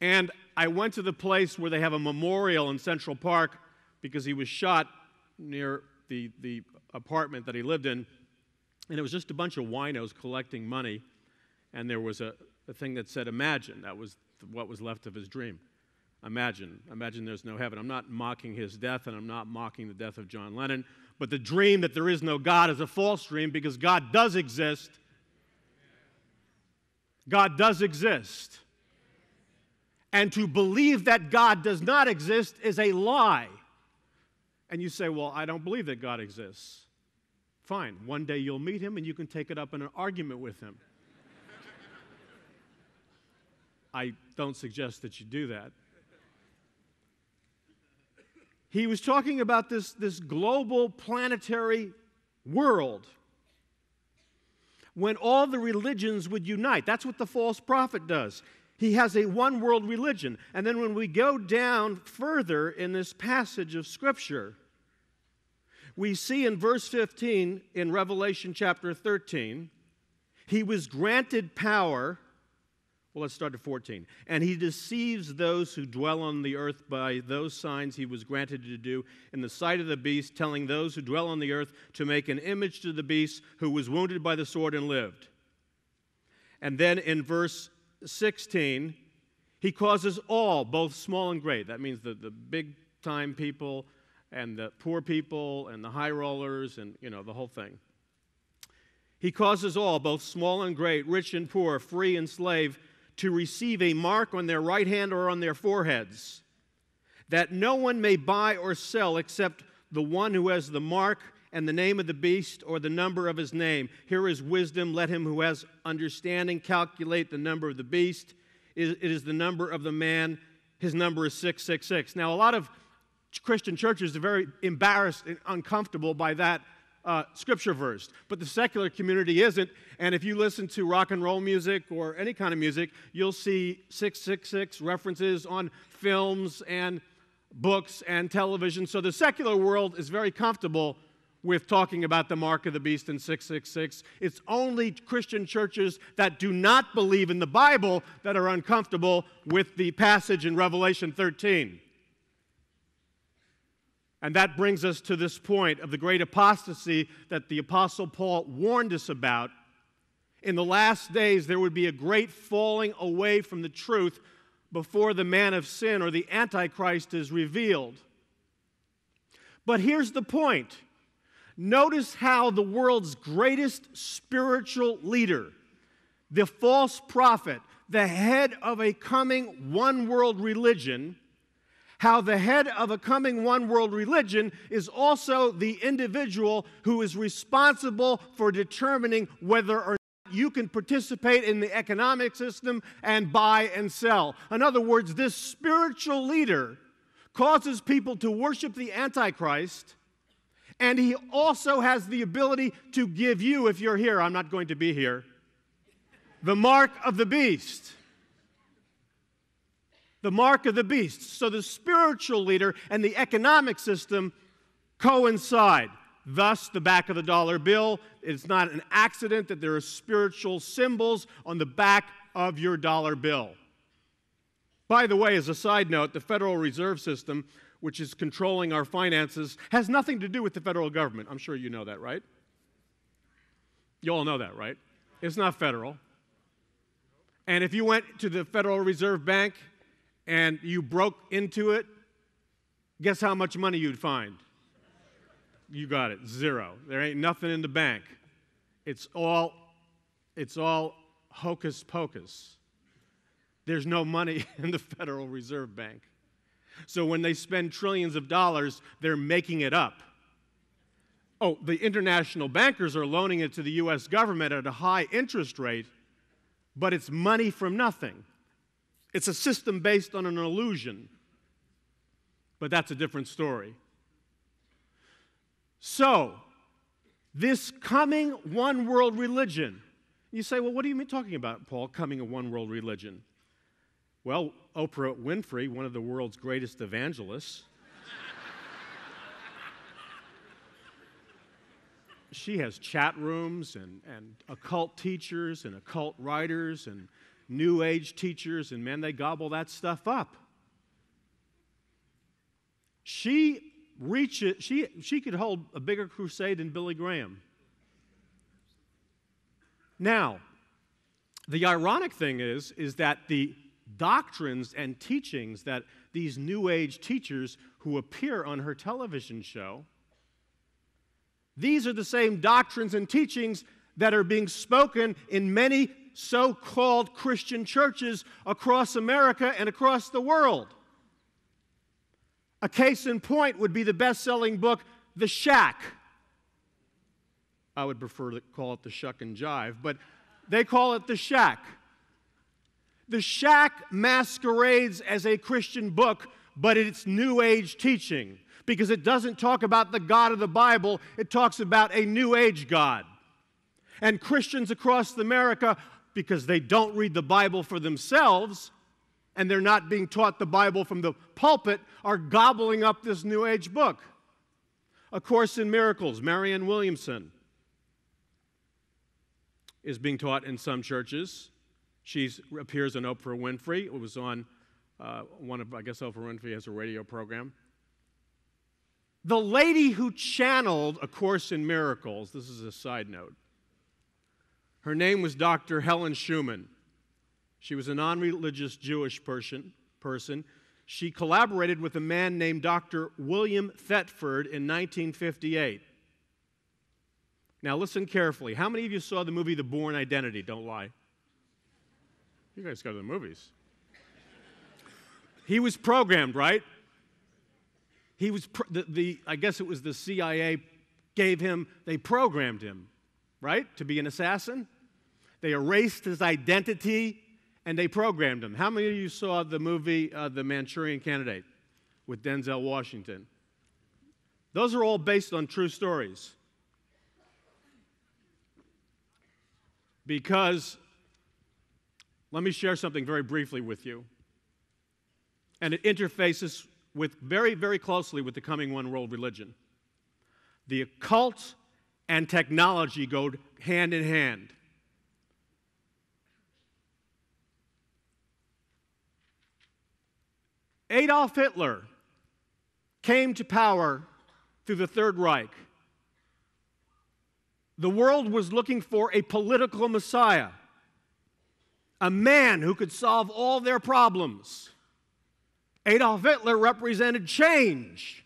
And I went to the place where they have a memorial in Central Park because he was shot near the apartment that he lived in. And it was just a bunch of winos collecting money. And there was a thing that said, imagine. That was what was left of his dream. Imagine there's no heaven. I'm not mocking his death, and I'm not mocking the death of John Lennon. But the dream that there is no God is a false dream because God does exist. God does exist. And to believe that God does not exist is a lie. And you say, well, I don't believe that God exists. Fine. One day you'll meet him and you can take it up in an argument with him. I don't suggest that you do that. He was talking about this global planetary world when all the religions would unite. That's what the false prophet does. He has a one-world religion. And then when we go down further in this passage of Scripture, we see in verse 15 in Revelation chapter 13, he was granted power. Well, let's start at 14. And he deceives those who dwell on the earth by those signs he was granted to do in the sight of the beast, telling those who dwell on the earth to make an image to the beast who was wounded by the sword and lived. And then in verse 16, he causes all, both small and great. That means the big-time people and the poor people and the high rollers and, the whole thing. He causes all, both small and great, rich and poor, free and slave, to receive a mark on their right hand or on their foreheads, that no one may buy or sell except the one who has the mark and the name of the beast or the number of his name. Here is wisdom. Let him who has understanding calculate the number of the beast. It is the number of the man. His number is 666. Now, a lot of Christian churches are very embarrassed and uncomfortable by that scripture verse, but the secular community isn't. And if you listen to rock and roll music or any kind of music, you'll see 666 references on films and books and television. So the secular world is very comfortable with talking about the mark of the beast in 666. It's only Christian churches that do not believe in the Bible that are uncomfortable with the passage in Revelation 13. And that brings us to this point of the great apostasy that the Apostle Paul warned us about. In the last days, there would be a great falling away from the truth before the man of sin or the Antichrist is revealed. But here's the point. Notice how the world's greatest spiritual leader, the false prophet, the head of a coming one-world religion, how the head of a coming one-world religion is also the individual who is responsible for determining whether or not you can participate in the economic system and buy and sell. In other words, this spiritual leader causes people to worship the Antichrist, and he also has the ability to give you, if you're here, I'm not going to be here, the mark of the beast. The mark of the beast. So the spiritual leader and the economic system coincide. Thus, the back of the dollar bill, it's not an accident that there are spiritual symbols on the back of your dollar bill. By the way, as a side note, the Federal Reserve System, which is controlling our finances, has nothing to do with the federal government. I'm sure you know that, right? You all know that, right? It's not federal. And if you went to the Federal Reserve Bank and you broke into it, guess how much money you'd find? You got it, zero. There ain't nothing in the bank. It's all hocus pocus. There's no money in the Federal Reserve Bank. So when they spend trillions of dollars, they're making it up. Oh, the international bankers are loaning it to the U.S. government at a high interest rate, but it's money from nothing. It's a system based on an illusion. But that's a different story. So, this coming one-world religion. You say, well, what are you talking about, Paul, coming a one-world religion? Well, Oprah Winfrey, one of the world's greatest evangelists, she has chat rooms and occult teachers and occult writers and New Age teachers, and man, they gobble that stuff up. She could hold a bigger crusade than Billy Graham. Now, the ironic thing is that the doctrines and teachings that these New Age teachers who appear on her television show, these are the same doctrines and teachings that are being spoken in many so-called Christian churches across America and across the world. A case in point would be the best-selling book, The Shack. I would prefer to call it The Shuck and Jive, but they call it The Shack. The Shack masquerades as a Christian book, but it's New Age teaching because it doesn't talk about the God of the Bible. It talks about a New Age God. And Christians across America, because they don't read the Bible for themselves and they're not being taught the Bible from the pulpit, are gobbling up this New Age book. A Course in Miracles, Marianne Williamson, is being taught in some churches. She appears on Oprah Winfrey. It was on I guess Oprah Winfrey has a radio program. The lady who channeled A Course in Miracles, this is a side note, her name was Dr. Helen Schumann. She was a non-religious Jewish person. She collaborated with a man named Dr. William Thetford in 1958. Now listen carefully. How many of you saw the movie The Bourne Identity? Don't lie. You guys go to the movies. He was programmed, right? He was, I guess it was the CIA they programmed him, right, to be an assassin. They erased his identity and they programmed him. How many of you saw the movie The Manchurian Candidate with Denzel Washington? Those are all based on true stories. Because, let me share something very briefly with you. And it interfaces very, very closely with the coming one world religion. The occult and technology go hand in hand. Adolf Hitler came to power through the Third Reich. The world was looking for a political messiah, a man who could solve all their problems. Adolf Hitler represented change.